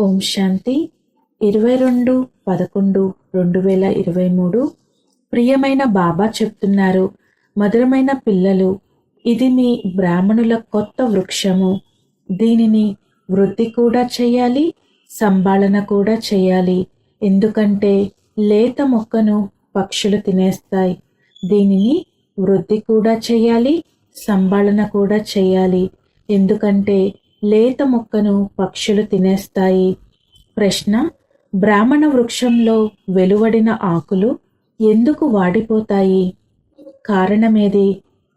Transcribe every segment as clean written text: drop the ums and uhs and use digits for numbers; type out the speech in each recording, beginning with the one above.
ఓం శాంతి 22/11/2023. ప్రియమైన బాబా చెప్తున్నారు, మధురమైన పిల్లలు, ఇది మీ బ్రాహ్మణుల కొత్త వృక్షము. దీనిని వృద్ధి కూడా చేయాలి, సంభాళన కూడా చేయాలి. ఎందుకంటే లేత మొక్కను పక్షులు తినేస్తాయి. దీనిని వృద్ధి కూడా చేయాలి, సంభాళన కూడా చేయాలి. ఎందుకంటే లేత మొక్కను పక్షులు తినేస్తాయి. ప్రశ్న: బ్రాహ్మణ వృక్షంలో వెలువడిన ఆకులు ఎందుకు వాడిపోతాయి? కారణమేది?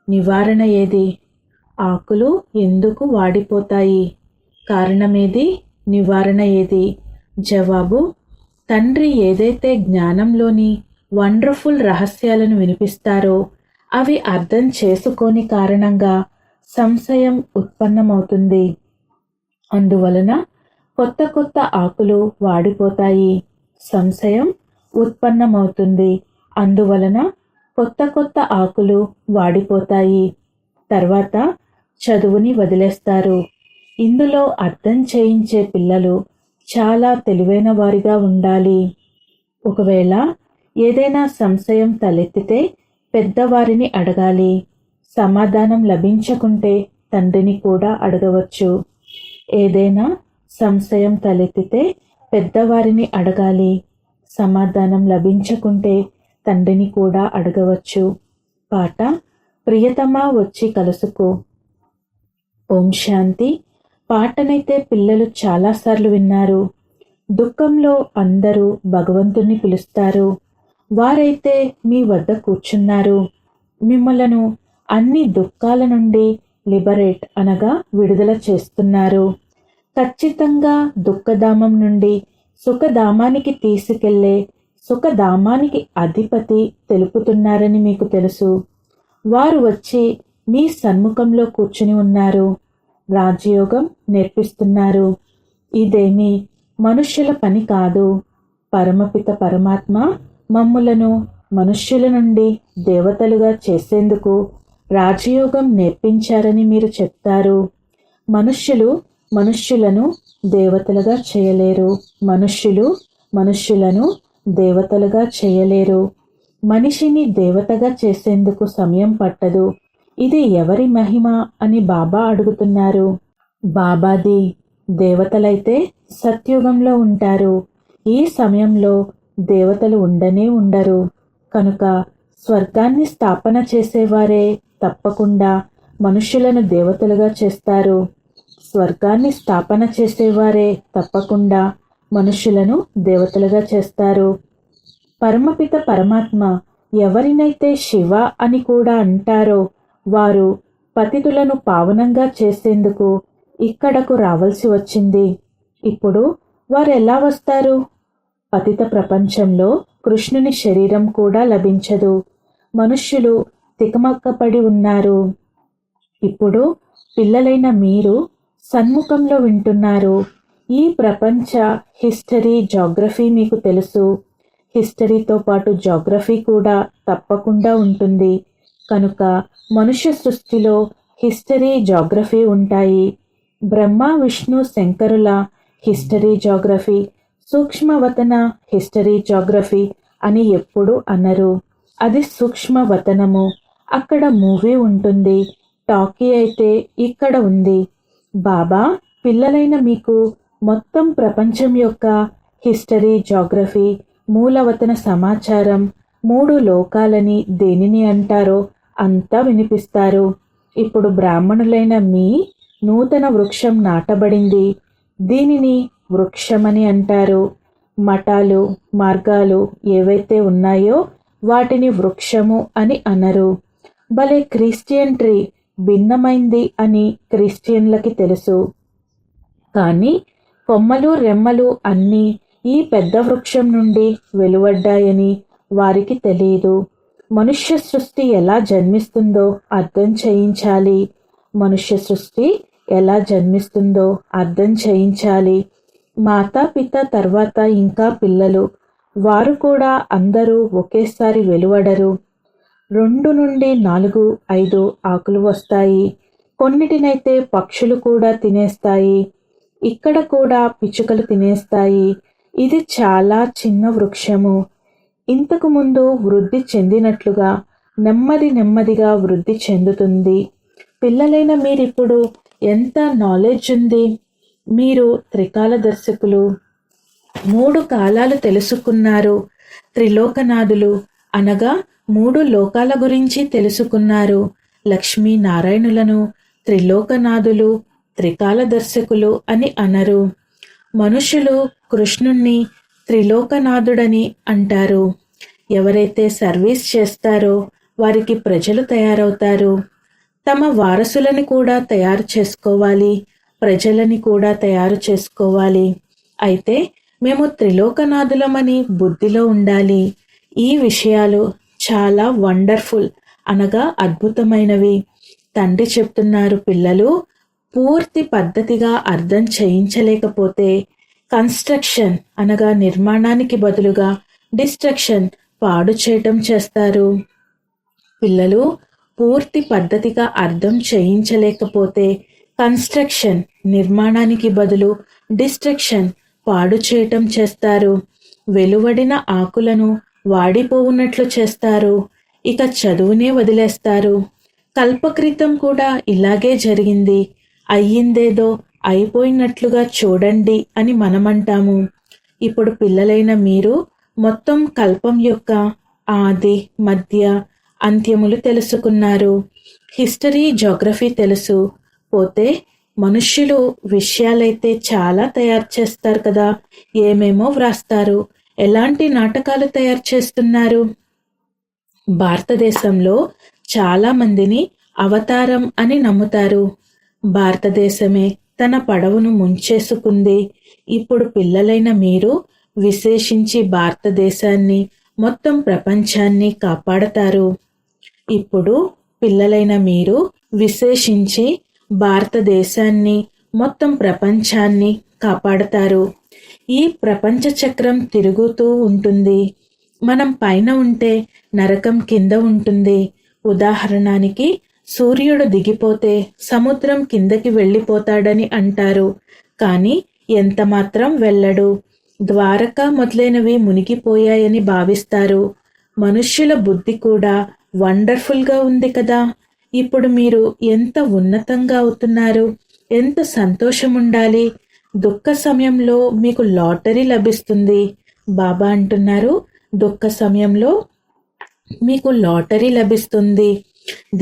నివారణ ఏది? ఆకులు ఎందుకు వాడిపోతాయి? కారణమేది? నివారణ ఏది? జవాబు: తండ్రి ఏదైతే జ్ఞానంలోని వండర్ఫుల్ రహస్యాలను వినిపిస్తారో అవి అర్థం చేసుకోని కారణంగా సంశయం ఉత్పన్నమవుతుంది. అందువలన కొత్త కొత్త ఆకులు వాడిపోతాయి. సంశయం ఉత్పన్నమవుతుంది. అందువలన కొత్త కొత్త ఆకులు వాడిపోతాయి. తర్వాత చదువుని వదిలేస్తారు. ఇందులో అర్థం చేయించే పిల్లలు చాలా తెలివైన వారిగా ఉండాలి. ఒకవేళ ఏదైనా సంశయం తలెత్తితే పెద్దవారిని అడగాలి. సమాధానం లభించకుంటే తండ్రిని కూడా అడగవచ్చు. ఏదైనా సంశయం తలెత్తితే పెద్దవారిని అడగాలి. సమాధానం లభించకుంటే తండ్రిని కూడా అడగవచ్చు. పాట: ప్రియతమా వచ్చి కలుసుకో. ఓం శాంతి. పాటనైతే పిల్లలు చాలాసార్లు విన్నారు. దుఃఖంలో అందరూ భగవంతుణ్ణి పిలుస్తారు. వారైతే మీ వద్ద కూర్చున్నారు. మిమ్మలను అన్ని దుఃఖాల నుండి లిబరేట్ అనగా విడుదల చేస్తున్నారు. ఖచ్చితంగా దుఃఖధామం నుండి సుఖధామానికి తీసుకెళ్లే సుఖధామానికి అధిపతి తెలుపుతున్నారని మీకు తెలుసు. వారు వచ్చి మీ సన్ముఖంలో కూర్చుని ఉన్నారు. రాజయోగం నేర్పిస్తున్నారు. ఇదేమీ మనుష్యుల పని కాదు. పరమపిత పరమాత్మ మమ్ములను మనుష్యుల నుండి దేవతలుగా చేసేందుకు రాజయోగం నేర్పించారని మీరు చెప్తారు. మనుష్యులు మనుష్యులను దేవతలుగా చేయలేరు. మనుష్యులు మనుష్యులను దేవతలుగా చేయలేరు. మనిషిని దేవతగా చేసేందుకు సమయం పట్టదు. ఇది ఎవరి మహిమ అని బాబా అడుగుతున్నారు. బాబాది. దేవతలైతే సత్యుగంలో ఉంటారు. ఈ సమయంలో దేవతలు ఉండనే ఉండరు. కనుక స్వర్గాన్ని స్థాపన చేసేవారే తప్పకుండా మనుష్యులను దేవతలుగా చేస్తారు. స్వర్గాన్ని స్థాపన చేసేవారే తప్పకుండా మనుష్యులను దేవతలుగా చేస్తారు. పరమపిత పరమాత్మ ఎవరినైతే శివ అని కూడా అంటారో వారు పతితులను పావనంగా చేసేందుకు ఇక్కడకు రావాల్సి వచ్చింది. ఇప్పుడు వారు ఎలా వస్తారు? పతిత ప్రపంచంలో కృష్ణుని శరీరం కూడా లభించదు. మనుష్యులు తికమక్కపడి ఉన్నారు. ఇప్పుడు పిల్లలైన మీరు సన్ముఖంలో వింటున్నారు. ఈ ప్రపంచ హిస్టరీ, జాగ్రఫీ మీకు తెలుసు. హిస్టరీతో పాటు జాగ్రఫీ కూడా తప్పకుండా ఉంటుంది. కనుక మనుష్య సృష్టిలో హిస్టరీ, జాగ్రఫీ ఉంటాయి. బ్రహ్మ, విష్ణు, శంకరుల హిస్టరీ, జాగ్రఫీ, సూక్ష్మవతన హిస్టరీ, జాగ్రఫీ అని ఎప్పుడు అనరు. అది సూక్ష్మవతనము. అక్కడ మూవీ ఉంటుంది. టాకీ అయితే ఇక్కడ ఉంది. బాబా పిల్లలైన మీకు మొత్తం ప్రపంచం యొక్క హిస్టరీ, జాగ్రఫీ, మూలవతన సమాచారం, 3 లోకాలని దేనిని అంటారో అంతా వినిపిస్తారు. ఇప్పుడు బ్రాహ్మణులైన మీ నూతన వృక్షం నాటబడింది. దీనిని వృక్షమని అంటారు. మఠాలు, మార్గాలు ఏవైతే ఉన్నాయో వాటిని వృక్షము అని అనరు. భలే క్రిస్టియన్ ట్రీ భిన్నమైంది అని క్రిస్టియన్లకి తెలుసు. కానీ కొమ్మలు, రెమ్మలు అన్నీ ఈ పెద్ద వృక్షం నుండి వెలువడ్డాయని వారికి తెలియదు. మనుష్య సృష్టి ఎలా జన్మిస్తుందో అర్థం చేయించాలి. మనుష్య సృష్టి ఎలా జన్మిస్తుందో అర్థం చేయించాలి. మాతాపిత తర్వాత ఇంకా పిల్లలు, వారు కూడా అందరూ ఒకేసారి వెలువడరు. 2 నుండి 4, 5 ఆకులు వస్తాయి. కొన్నిటినైతే పక్షులు కూడా తినేస్తాయి. ఇక్కడ కూడా పిచ్చుకలు తినేస్తాయి. ఇది చాలా చిన్న వృక్షము. ఇంతకు ముందు వృద్ధి చెందినట్లుగా నెమ్మదిగా వృద్ధి చెందుతుంది. పిల్లలైన మీరిప్పుడు ఎంత నాలెడ్జ్ ఉంది. మీరు త్రికాలదర్శకులు, 3 కాలాలు తెలుసుకున్నారు. త్రిలోకనాథులు అనగా 3 లోకాల గురించి తెలుసుకున్నారు. లక్ష్మీనారాయణులను త్రిలోకనాథులు, త్రికాలదర్శకులు అని అనరు. మనుషులు కృష్ణుణ్ణి త్రిలోకనాథుడని అంటారు. ఎవరైతే సర్వీస్ చేస్తారో వారికి ప్రజలు తయారవుతారు. తమ వారసులని కూడా తయారు చేసుకోవాలి, ప్రజలని కూడా తయారు చేసుకోవాలి. అయితే మేము త్రిలోకనాథులమని బుద్ధిలో ఉండాలి. ఈ విషయాలు చాలా వండర్ఫుల్ అనగా అద్భుతమైనవి. తండ్రి చెప్తున్నారు, పిల్లలు పూర్తి పద్ధతిగా అర్థం చేయించలేకపోతే కన్స్ట్రక్షన్ అనగా నిర్మాణానికి బదులుగా డిస్ట్రక్షన్ పాడు చేయటం చేస్తారు. పిల్లలు పూర్తి పద్ధతిగా అర్థం చేయించలేకపోతే కన్స్ట్రక్షన్ నిర్మాణానికి బదులు డిస్ట్రక్షన్ పాడు చేయటం చేస్తారు. వెలువడిన ఆకులను వాడిపోవునట్లు చేస్తారు. ఇక చదువునే వదిలేస్తారు. కల్పకృతం కూడా ఇలాగే జరిగింది. అయ్యిందేదో అయిపోయినట్లుగా చూడండి అని మనమంటాము. ఇప్పుడు పిల్లలైన మీరు మొత్తం కల్పం యొక్క ఆది, మధ్య, అంత్యములు తెలుసుకున్నారు. హిస్టరీ, జోగ్రఫీ తెలుసు. పోతే మనుష్యులు విషయాలైతే చాలా తయారు చేస్తారు కదా. ఏమేమో వ్రాస్తారు. ఎలాంటి నాటకాలు తయారు చేస్తున్నారు. భారతదేశంలో చాలా మందిని అవతారం అని నమ్ముతారు. భారతదేశమే తన పడవను ముంచేసుకుంది. ఇప్పుడు పిల్లలైన మీరు విశేషించి భారతదేశాన్ని, మొత్తం ప్రపంచాన్ని కాపాడతారు. ఇప్పుడు పిల్లలైన మీరు విశేషించి భారతదేశాన్ని, మొత్తం ప్రపంచాన్ని కాపాడతారు. ఈ ప్రపంచ చక్రం తిరుగుతూ ఉంటుంది. మనం పైన ఉంటే నరకం కింద ఉంటుంది. ఉదాహరణకి సూర్యుడు దిగిపోతే సముద్రం కిందకి వెళ్ళిపోతాడని అంటారు. కానీ ఎంత మాత్రం వెళ్ళడు. ద్వారక మొదలైనవి మునిగిపోయాయని భావిస్తారు. మనుష్యుల బుద్ధి కూడా వండర్ఫుల్గా ఉంది కదా. ఇప్పుడు మీరు ఎంత ఉన్నతంగా అవుతున్నారు. ఎంత సంతోషం ఉండాలి. దుఃఖ సమయంలో మీకు లాటరీ లభిస్తుంది. బాబా అంటున్నారు, దుఃఖ సమయంలో మీకు లాటరీ లభిస్తుంది.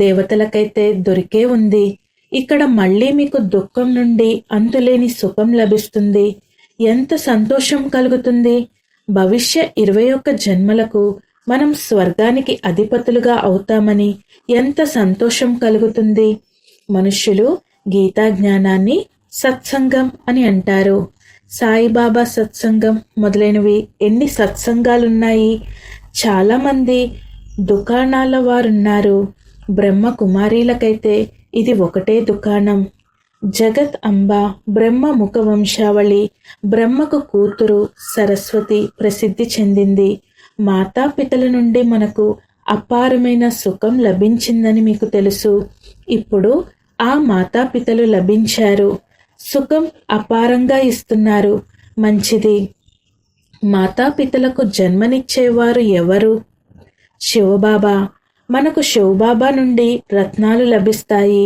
దేవతలకైతే దొరికే ఉంది. ఇక్కడ మళ్ళీ మీకు దుఃఖం నుండి అంతులేని సుఖం లభిస్తుంది. ఎంత సంతోషం కలుగుతుంది. భవిష్య 21 జన్మలకు మనం స్వర్గానికి అధిపతులుగా అవుతామని ఎంత సంతోషం కలుగుతుంది. మనుష్యులు గీతా జ్ఞానాన్ని సత్సంగం అని అంటారు. సాయిబాబా సత్సంగం మొదలైనవి ఎన్ని సత్సంగాలున్నాయి. చాలామంది దుకాణాల వారున్నారు. బ్రహ్మ కుమారీలకైతే ఇది ఒకటే దుకాణం. జగత్ అంబ బ్రహ్మ ముఖ వంశావళి, బ్రహ్మకు కూతురు సరస్వతి ప్రసిద్ధి చెందింది. మాతాపితల నుండి మనకు అపారమైన సుఖం లభించిందని మీకు తెలుసు. ఇప్పుడు ఆ మాతాపితలు లభించారు. సుఖం అపారంగా ఇస్తున్నారు. మంచిది. మాతాపితలకు జన్మనిచ్చేవారు ఎవరు? శివబాబా. మనకు శివబాబా నుండి రత్నాలు లభిస్తాయి.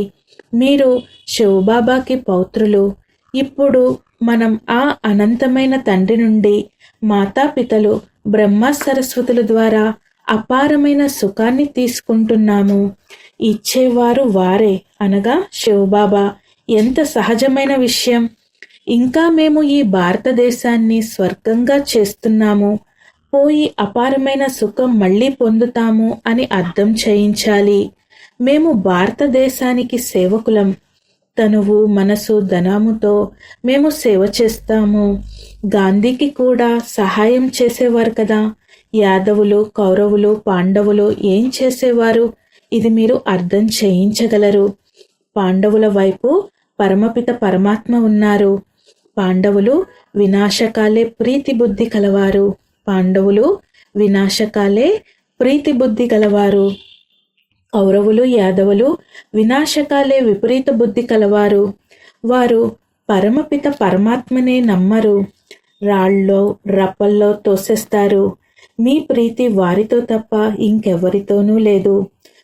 మీరు శివబాబాకి పౌత్రులు. ఇప్పుడు మనం ఆ అనంతమైన తండ్రి నుండి మాతాపితలు బ్రహ్మ సరస్వతుల ద్వారా అపారమైన సుఖాన్ని తీసుకుంటున్నాము. ఇచ్చేవారు వారే అనగా శివబాబా. ఎంత సహజమైన విషయం. ఇంకా మేము ఈ భారతదేశాన్ని స్వర్గంగా చేస్తున్నాము. పోయి అపారమైన సుఖం మళ్ళీ పొందుతాము అని అర్థం చేయించాలి. మేము భారతదేశానికి సేవకులం. తనువు, మనసు, ధనముతో మేము సేవ చేస్తాము. గాంధీకి కూడా సహాయం చేసేవారు కదా. యాదవులు, కౌరవులు, పాండవులు ఏం చేసేవారు? ఇది మీరు అర్థం చేయించగలరు. పాండవుల వైపు పరమపిత పరమాత్మ ఉన్నారు. పాండవులు వినాశకాలే ప్రీతి బుద్ధి కలవారు. పాండవులు వినాశకాలే ప్రీతి బుద్ధి కలవారు. కౌరవులు, యాదవులు వినాశకాలే విపరీత బుద్ధి కలవారు. వారు పరమపిత పరమాత్మనే నమ్మరు, రాళ్ళలో రప్పల్లో తోసేస్తారు. మీ ప్రీతి వారితో తప్ప ఇంకెవరితోనూ లేదు.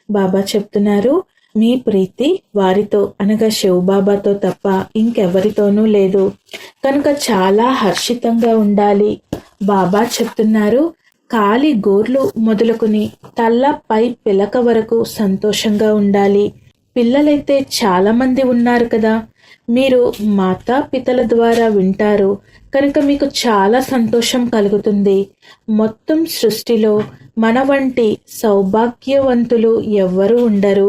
బాబా చెప్తున్నారు, మీ ప్రీతి వారితో అనగా శివబాబాతో తప్ప ఇంకెవరితోనూ లేదు. కనుక చాలా హర్షితంగా ఉండాలి. బాబా చెప్తున్నారు, కాలి గోర్లు మొదలుకుని తల్ల పై పిలక వరకు సంతోషంగా ఉండాలి. పిల్లలైతే చాలా మంది ఉన్నారు కదా, మీరు మాతా పితల ద్వారా వింటారు కనుక మీకు చాలా సంతోషం కలుగుతుంది. మొత్తం సృష్టిలో మన వంటి సౌభాగ్యవంతులు ఎవ్వరూ ఉండరు.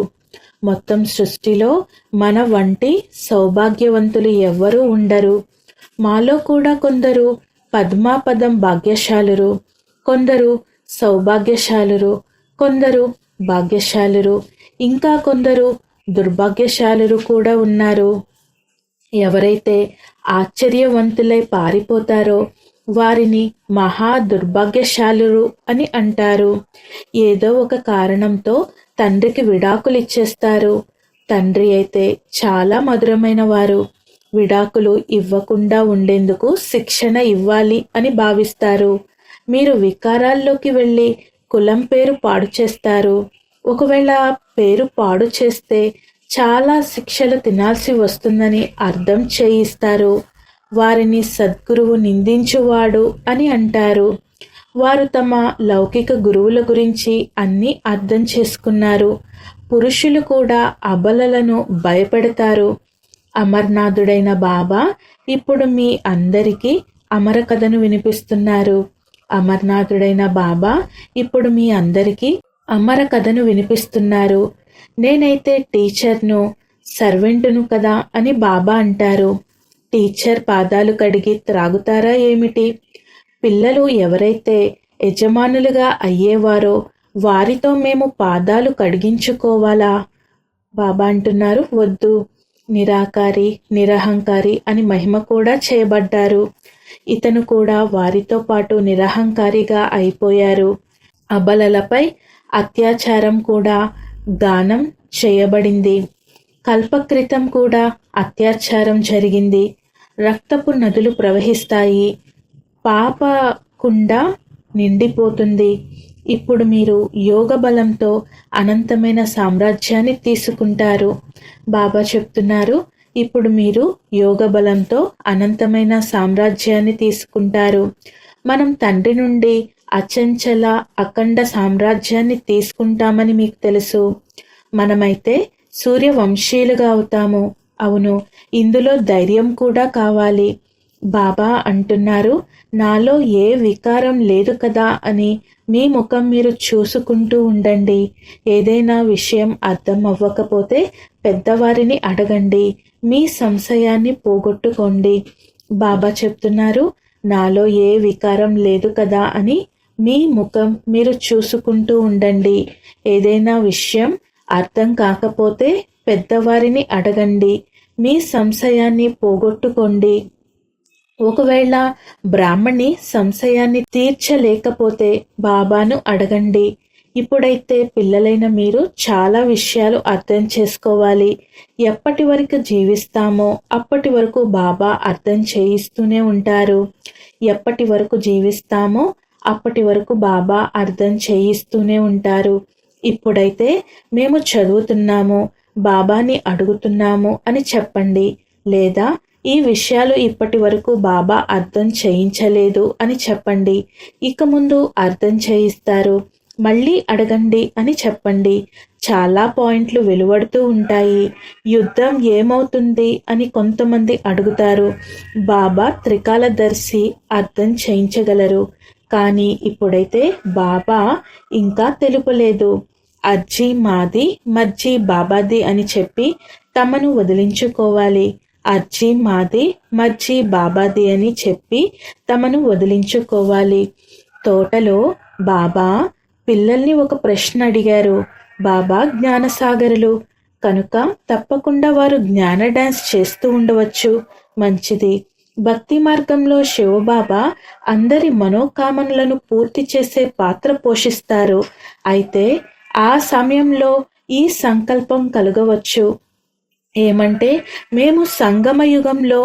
మొత్తం సృష్టిలో మన వంటి సౌభాగ్యవంతులు ఎవ్వరూ ఉండరు. మాలో కూడా కొందరు పద్మాపదం భాగ్యశాలురు, కొందరు సౌభాగ్యశాలురు, కొందరు భాగ్యశాలురు, ఇంకా కొందరు దుర్భాగ్యశాలురు కూడా ఉన్నారు. ఎవరైతే ఆశ్చర్యవంతులై పారిపోతారో వారిని మహా దుర్భాగ్యశాలురు అని అంటారు. ఏదో ఒక కారణంతో తండ్రికి విడాకులు ఇచ్చేస్తారు. తండ్రి అయితే చాలా మధురమైన వారు. విడాకులు ఇవ్వకుండా ఉండేందుకు శిక్షణ ఇవ్వాలి అని భావిస్తారు. మీరు వికారాల్లోకి వెళ్ళి కులం పేరు పాడు చేస్తారు. ఒకవేళ పేరు పాడు చేస్తే చాలా శిక్షలు తినాల్సి వస్తుందని అర్థం చేయిస్తారు. వారిని సద్గురువు నిందించువాడు అని అంటారు. వారు తమ లౌకిక గురువుల గురించి అన్నీ అర్థం చేసుకున్నారు. పురుషులు కూడా అబలలను భయపెడతారు. అమర్నాథుడైన బాబా ఇప్పుడు మీ అందరికీ అమర కథను వినిపిస్తున్నారు. అమర్నాథుడైన బాబా ఇప్పుడు మీ అందరికీ అమర కథను వినిపిస్తున్నారు. నేనైతే టీచర్ను, సర్వెంటును కదా అని బాబా అంటారు. టీచర్ పాదాలు కడిగి త్రాగుతారా ఏమిటి? పిల్లలు ఎవరైతే యజమానులుగా అయ్యేవారో వారితో మేము పాదాలు కడిగించుకోవాలా? బాబా అంటున్నారు, వద్దు. నిరాకారి, నిరహంకారి అని మహిమ కూడా చేయబడ్డారు. ఇతను కూడా వారితో పాటు నిరహంకారిగా అయిపోయారు. అబలలపై అత్యాచారం కూడా గానం చేయబడింది. కల్పక్రితం కూడా అత్యాచారం జరిగింది. రక్తపు నదులు ప్రవహిస్తాయి. పాప కుండ నిండిపోతుంది. ఇప్పుడు మీరు యోగ బలంతో అనంతమైన సామ్రాజ్యాన్ని తీసుకుంటారు. బాబా చెప్తున్నారు, ఇప్పుడు మీరు యోగ బలంతో అనంతమైన సామ్రాజ్యాన్ని తీసుకుంటారు. మనం తండ్రి నుండి అచంచల అఖండ సామ్రాజ్యాన్ని తీసుకుంటామని మీకు తెలుసు. మనమైతే సూర్యవంశీయులుగా అవుతాము. అవును, ఇందులో ధైర్యం కూడా కావాలి. బాబా అంటున్నారు, నాలో ఏ వికారం లేదు కదా అని మీ ముఖం మీరు చూసుకుంటూ ఉండండి. ఏదైనా విషయం అర్థం అవ్వకపోతే పెద్దవారిని అడగండి. మీ సంశయాన్ని పోగొట్టుకోండి. బాబా చెప్తున్నారు, నాలో ఏ వికారం లేదు కదా అని మీ ముఖం మీరు చూసుకుంటూ ఉండండి. ఏదైనా విషయం అర్థం కాకపోతే పెద్దవారిని అడగండి. మీ సంశయాన్ని పోగొట్టుకోండి. ఒకవేళ బ్రాహ్మణి సంశయాన్ని తీర్చలేకపోతే బాబాను అడగండి. ఇప్పుడైతే పిల్లలైన మీరు చాలా విషయాలు అర్థం చేసుకోవాలి. ఎప్పటి వరకు జీవిస్తామో అప్పటి వరకు బాబా అర్థం చేయిస్తూనే ఉంటారు. ఎప్పటి వరకు జీవిస్తామో అప్పటి వరకు బాబా అర్థం చేయిస్తూనే ఉంటారు. ఇప్పుడైతే మేము చదువుతున్నాము, బాబాని అడుగుతున్నాము అని చెప్పండి. లేదా ఈ విషయాలు ఇప్పటి వరకు బాబా అర్థం చేయించలేదు అని చెప్పండి. ఇక ముందు అర్థం చేయిస్తారు. మళ్ళీ అడగండి అని చెప్పండి. చాలా పాయింట్లు వెలువడుతూ ఉంటాయి. యుద్ధం ఏమవుతుంది అని కొంతమంది అడుగుతారు. బాబా త్రికాలదర్శి, అర్థం చేయించగలరు. కానీ ఇప్పుడైతే బాబా ఇంకా తెలుపలేదు. అర్జీ మాది, మర్జీ బాబాది అని చెప్పి తమను వదిలించుకోవాలి. అర్జీ మాది, మర్జీ బాబాది అని చెప్పి తమను వదిలించుకోవాలి. తోటలో బాబా పిల్లల్ని ఒక ప్రశ్న అడిగారు. బాబా జ్ఞానసాగరులు కనుక తప్పకుండా వారు జ్ఞాన డాన్స్ చేస్తూ ఉండవచ్చు. మంచిది. భక్తి మార్గంలో శివబాబా అందరి మనోకామనలను పూర్తి చేసే పాత్ర పోషిస్తారు. అయితే ఆ సమయంలో ఈ సంకల్పం కలగవచ్చు, ఏమంటే మేము సంగమ యుగంలో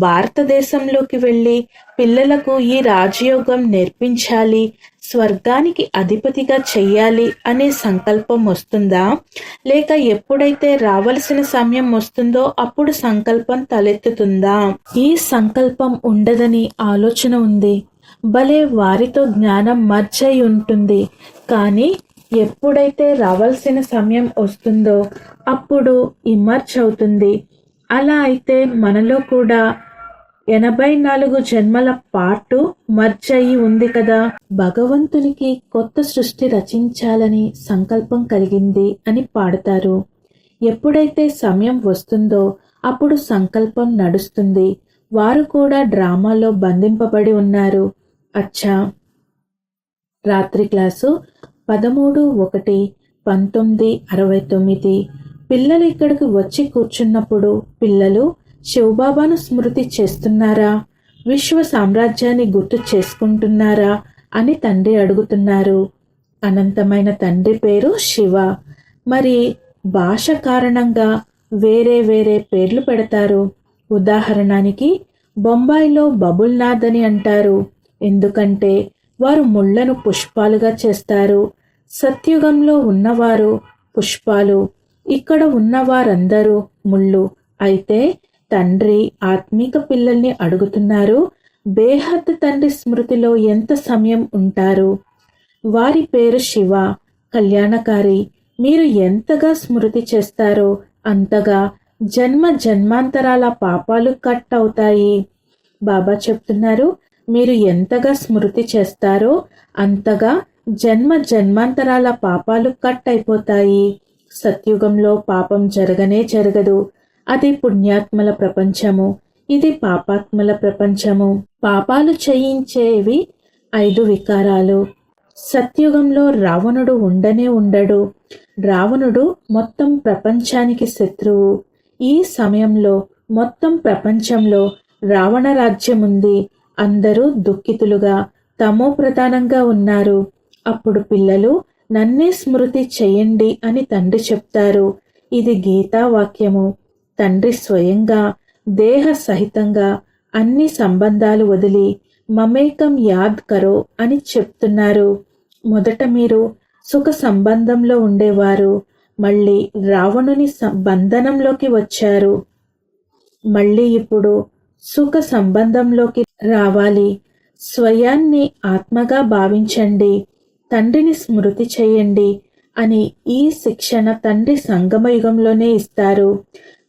భారతదేశంలోకి వెళ్ళి పిల్లలకు ఈ రాజయోగం నేర్పించాలి, స్వర్గానికి అధిపతిగా చెయ్యాలి అనే సంకల్పం వస్తుందా, లేక ఎప్పుడైతే రావలసిన సమయం వస్తుందో అప్పుడు సంకల్పం తలెత్తుతుందా? ఈ సంకల్పం ఉండదని ఆలోచన ఉంది. భలే వారితో జ్ఞానం మర్జ్ అయి ఉంటుంది. కానీ ఎప్పుడైతే రావాల్సిన సమయం వస్తుందో అప్పుడు ఇమర్జ్ అవుతుంది. అలా అయితే మనలో కూడా 84 జన్మల పాటు మర్జ్ అయి ఉంది కదా. భగవంతునికి కొత్త సృష్టి రచించాలని సంకల్పం కలిగింది అని పాడతారు. ఎప్పుడైతే సమయం వస్తుందో అప్పుడు సంకల్పం నడుస్తుంది. వారు కూడా డ్రామాలో బంధింపబడి ఉన్నారు. అచ్చా, రాత్రి క్లాసు 13/1/1969. పిల్లలు ఇక్కడికి వచ్చి కూర్చున్నప్పుడు పిల్లలు శివబాబాను స్మృతి చేస్తున్నారా, విశ్వ సామ్రాజ్యాన్ని గుర్తు చేసుకుంటున్నారా అని తండ్రి అడుగుతున్నారు. అనంతమైన తండ్రి పేరు శివ. మరి భాష కారణంగా వేరే వేరే పేర్లు పెడతారు. ఉదాహరణకి బొంబాయిలో బబుల్నాథ్ అని అంటారు, ఎందుకంటే వారు ముళ్లను పుష్పాలుగా చేస్తారు. సత్యుగంలో ఉన్నవారు పుష్పాలు, ఇక్కడ ఉన్నవారందరూ ముళ్ళు. అయితే తండ్రి ఆత్మీక పిల్లల్ని అడుగుతున్నారు, బేహద్ తండ్రి స్మృతిలో ఎంత సమయం ఉంటారు? వారి పేరు శివ, కళ్యాణకారి. మీరు ఎంతగా స్మృతి చేస్తారో అంతగా జన్మ జన్మాంతరాల పాపాలు కట్ అవుతాయి. బాబా చెప్తున్నారు, మీరు ఎంతగా స్మృతి చేస్తారో అంతగా జన్మ జన్మాంతరాల పాపాలు కట్ అయిపోతాయి. సత్యుగంలో పాపం జరగనే జరగదు. అది పుణ్యాత్మల ప్రపంచము, ఇది పాపాత్మల ప్రపంచము. పాపాలు చేయించేవి 5 వికారాలు. సత్యుగంలో రావణుడు ఉండనే ఉండడు. రావణుడు మొత్తం ప్రపంచానికి శత్రువు. ఈ సమయంలో మొత్తం ప్రపంచంలో రావణ రాజ్యముంది. అందరూ దుఃఖితులుగా తమో ప్రధానంగా ఉన్నారు. అప్పుడు పిల్లలు నన్నే స్మృతి చెయ్యండి అని తండ్రి చెప్తారు. ఇది గీతా వాక్యము. తండ్రి స్వయంగా దేహ సహితంగా అన్ని సంబంధాలు వదిలి మమేకం యాద్ కరో అని చెప్తున్నారు. మొదట మీరు సుఖ సంబంధంలో ఉండేవారు, మళ్ళీ రావణుని బంధనంలోకి వచ్చారు. మళ్ళీ ఇప్పుడు సుఖ సంబంధంలోకి రావాలి. స్వయాన్ని ఆత్మగా భావించండి, తండ్రిని స్మృతి చేయండి అని ఈ శిక్షణ తండ్రి సంగమయుగంలోనే ఇస్తారు.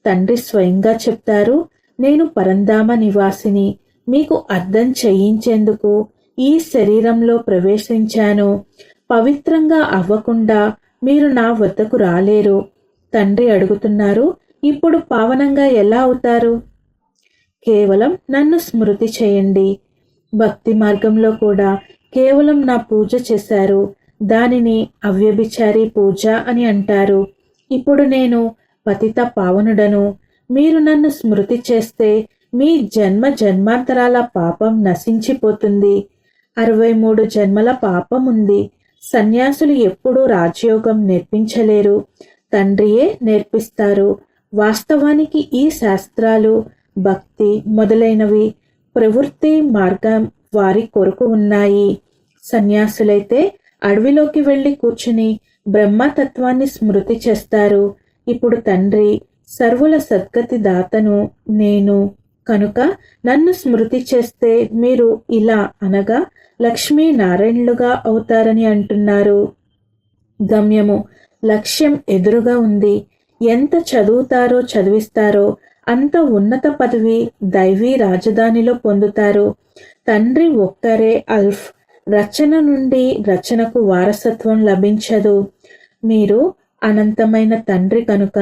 తండ్రి స్వయంగా చెప్తారు, నేను పరంధామ నివాసిని. మీకు అర్థం చేయించేందుకు ఈ శరీరంలో ప్రవేశించాను. పవిత్రంగా అవ్వకుండా మీరు నా వద్దకు రాలేరు. తండ్రి అడుగుతున్నారు, ఇప్పుడు పావనంగా ఎలా అవుతారు? కేవలం నన్ను స్మృతి చేయండి. భక్తి మార్గంలో కూడా కేవలం నా పూజ చేశారు, దానిని అవ్యభిచారి పూజ అని అంటారు. ఇప్పుడు నేను పతిత పావనుడను. మీరు నన్ను స్మృతి చేస్తే మీ జన్మ జన్మాంతరాల పాపం నశించిపోతుంది. 63 జన్మల పాపం ఉంది. సన్యాసులు ఎప్పుడూ రాజయోగం నేర్పించలేరు, తండ్రియే నేర్పిస్తారు. వాస్తవానికి ఈ శాస్త్రాలు, భక్తి మొదలైనవి ప్రవృత్తి మార్గం వారి కొరకు ఉన్నాయి. సన్యాసులైతే అడవిలోకి వెళ్ళి కూర్చుని బ్రహ్మతత్వాన్ని స్మృతి చేస్తారు. ఇప్పుడు తండ్రి సర్వుల సద్గతి దాతను నేను కనుక నన్ను స్మృతి చేస్తే మీరు ఇలా అనగా లక్ష్మీనారాయణులుగా అవుతారని అంటున్నారు. గమ్యము, లక్ష్యం ఎదురుగా ఉంది. ఎంత చదువుతారో చదివిస్తారో అంత ఉన్నత పదవి దైవీ రాజధానిలో పొందుతారు. తండ్రి ఒక్కరే అల్ఫ్. రచన నుండి రచనకు వారసత్వం లభించదు. మీరు అనంతమైన తండ్రి కనుక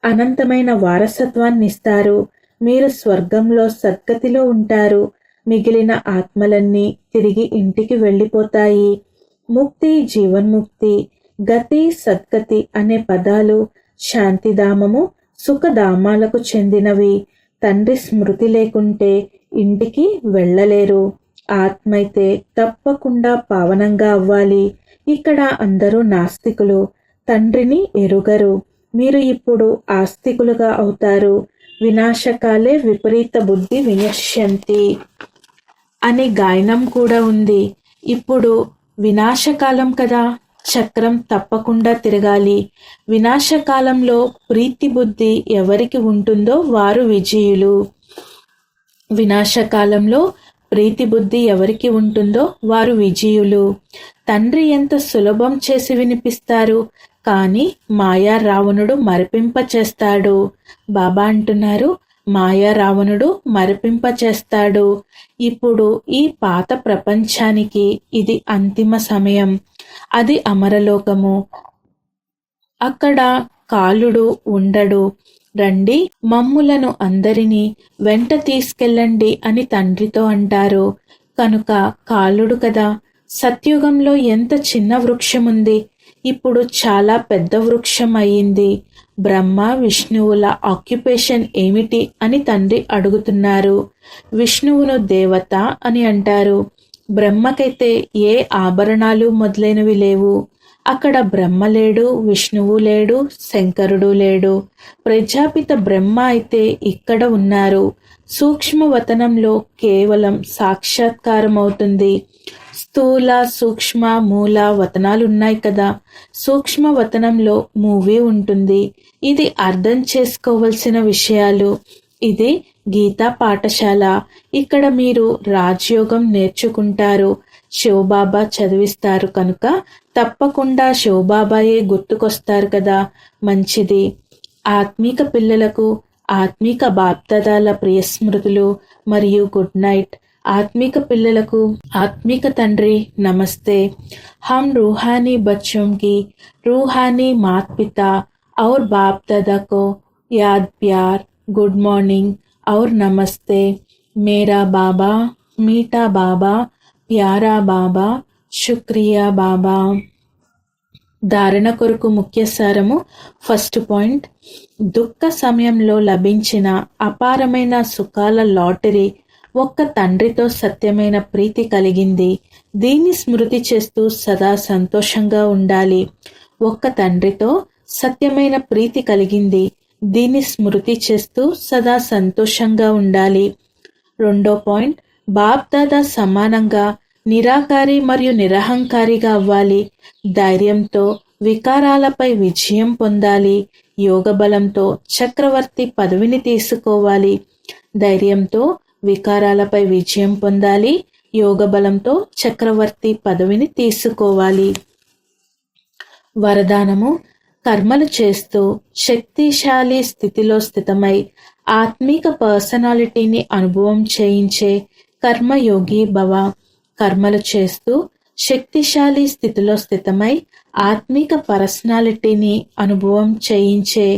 అనంతమైన వారసత్వాన్ని ఇస్తారు. మీరు స్వర్గంలో సద్గతిలో ఉంటారు. మిగిలిన ఆత్మలన్నీ తిరిగి ఇంటికి వెళ్ళిపోతాయి. ముక్తి, జీవన్ముక్తి, గతి, సద్గతి అనే పదాలు శాంతిధామము, సుఖధామాలకు చెందినవి. తండ్రి స్మృతి లేకుంటే ఇంటికి వెళ్ళలేరు. ఆత్మైతే తప్పకుండా పావనంగా అవ్వాలి. ఇక్కడ అందరూ నాస్తికులు, తండ్రిని ఎరుగరు. మీరు ఇప్పుడు ఆస్తికులుగా అవుతారు. వినాశకాలే విపరీత బుద్ధి వినశ్యంతి అనే గాయనం కూడా ఉంది. ఇప్పుడు వినాశకాలం కదా, చక్రం తప్పకుండా తిరగాలి. వినాశకాలంలో ప్రీతి బుద్ధి ఎవరికి ఉంటుందో వారు విజయులు. వినాశకాలంలో ప్రీతి బుద్ధి ఎవరికి ఉంటుందో వారు విజయులు. తండ్రి ఎంత సులభం చేసి వినిపిస్తారు, కానీ మాయా రావణుడు మరిపింప చేస్తాడు. బాబా అంటున్నారు, మాయా రావణుడు మరిపింప చేస్తాడు. ఇప్పుడు ఈ పాత ప్రపంచానికి ఇది అంతిమ సమయం. అది అమరలోకము. అక్కడ కాలుడు ఉండడు. రండి, మమ్ములను అందరినీ వెంట తీసుకెళ్ళండి అని తండ్రితో అంటారు. కనుక కాలుడు కదా. సత్యుగంలో ఎంత చిన్న వృక్షం ఉంది, ఇప్పుడు చాలా పెద్ద వృక్షం అయ్యింది. బ్రహ్మ విష్ణువుల ఆక్యుపేషన్ ఏమిటి అని తండ్రి అడుగుతున్నారు. విష్ణువును దేవత అని అంటారు. బ్రహ్మకైతే ఏ ఆభరణాలు మొదలైనవి లేవు. అక్కడ బ్రహ్మ లేడు, విష్ణువు లేడు, శంకరుడు లేడు. ప్రజాపిత బ్రహ్మ అయితే ఇక్కడ ఉన్నారు. సూక్ష్మవతనంలో కేవలం సాక్షాత్కారం అవుతుంది. స్థూల సూక్ష్మ మూల వతనాలు ఉన్నాయి కదా. సూక్ష్మవతనంలో మూవీ ఉంటుంది. ఇది అర్థం చేసుకోవలసిన విషయాలు. ఇది గీతా పాఠశాల. ఇక్కడ మీరు రాజయోగం నేర్చుకుంటారు. శివబాబా చదివిస్తారు కనుక తప్పకుండా శివబాబాయే గుర్తుకొస్తారు కదా. మంచిది. ఆత్మీక పిల్లలకు ఆత్మీక బాప్దాదాల ప్రియస్మృతులు మరియు గుడ్ నైట్. ఆత్మిక పిల్లలకు ఆత్మిక తండ్రి నమస్తే. हम रूहानी बच्चों की रूहानी माता पिता और बाप दादा को याद प्यार गुड मॉर्निंग और नमस्ते. मेरा बाबा मीठा बाबा प्यारा बाबा शुक्रिया बाबा. ధారణ కొరకు ముఖ్య సారము. ఫస్ట్ పాయింట్, దుఃఖ సమయంలో లభించిన అపారమైన సుఖాల లాటరీ ఒక్క తండ్రితో సత్యమైన ప్రీతి కలిగింది. దీన్ని స్మృతి చేస్తూ సదా సంతోషంగా ఉండాలి. ఒక్క తండ్రితో సత్యమైన ప్రీతి కలిగింది. దీన్ని స్మృతి చేస్తూ సదా సంతోషంగా ఉండాలి. రెండో పాయింట్, బాప్ దాదా సమానంగా నిరాకారి మరియు నిరహంకారిగా అవ్వాలి. ధైర్యంతో వికారాలపై విజయం పొందాలి. యోగ బలంతో చక్రవర్తి పదవిని తీసుకోవాలి. ధైర్యంతో వికారాలపై విజయం పొందాలి. యోగ బలంతో చక్రవర్తి పదవిని తీసుకోవాలి. వరదానము. కర్మలు చేస్తూ శక్తిశాలి స్థితిలో స్థితమై ఆత్మీక పర్సనాలిటీని అనుభవం చేయించే కర్మయోగి భవ. కర్మలు చేస్తూ శక్తిశాలి స్థితిలో స్థితమై ఆత్మీక పర్సనాలిటీని అనుభవం చేయించే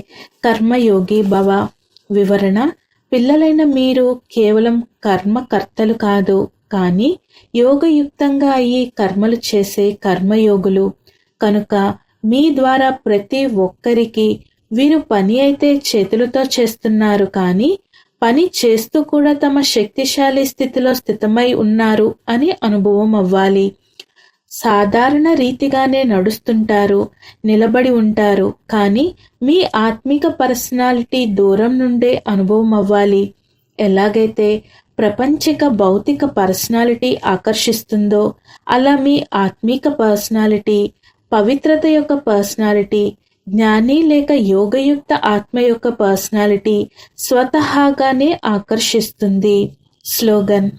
కర్మయోగి భవ. వివరణ. పిల్లలైన మీరు కేవలం కర్మకర్తలు కాదు, కానీ యోగయుక్తంగా అయ్యి కర్మలు చేసే కర్మయోగులు. కనుక మీ ద్వారా ప్రతి ఒక్కరికి వీరు పని అయితే చేతులతో చేస్తున్నారు, కానీ పని చేస్తూ కూడా తమ శక్తిశాలి స్థితిలో స్థితమై ఉన్నారు అని అనుభవం అవ్వాలి. సాధారణ రీతిగానే నడుస్తుంటారు, నిలబడి ఉంటారు, కానీ మీ ఆత్మిక పర్సనాలిటీ దూరం నుండే అనుభవం అవ్వాలి. ఎలాగైతే ప్రపంచిక భౌతిక పర్సనాలిటీ ఆకర్షిస్తుందో అలా మీ ఆత్మిక పర్సనాలిటీ, పవిత్రత యొక్క పర్సనాలిటీ, జ్ఞాని లేక యోగయుక్త ఆత్మ యొక్క పర్సనాలిటీ స్వతహాగానే ఆకర్షిస్తుంది. స్లోగన్.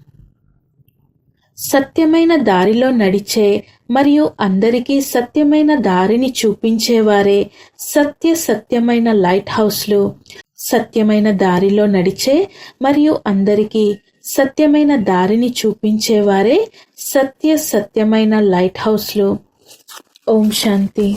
సత్యమైన దారిలో నడిచే మరియు అందరికీ సత్యమైన దారిని చూపించేవారే సత్యమైన లైట్ హౌస్లు. సత్యమైన దారిలో నడిచే మరియు అందరికీ సత్యమైన దారిని చూపించేవారే సత్యమైన లైట్ హౌస్లు. ఓం శాంతి.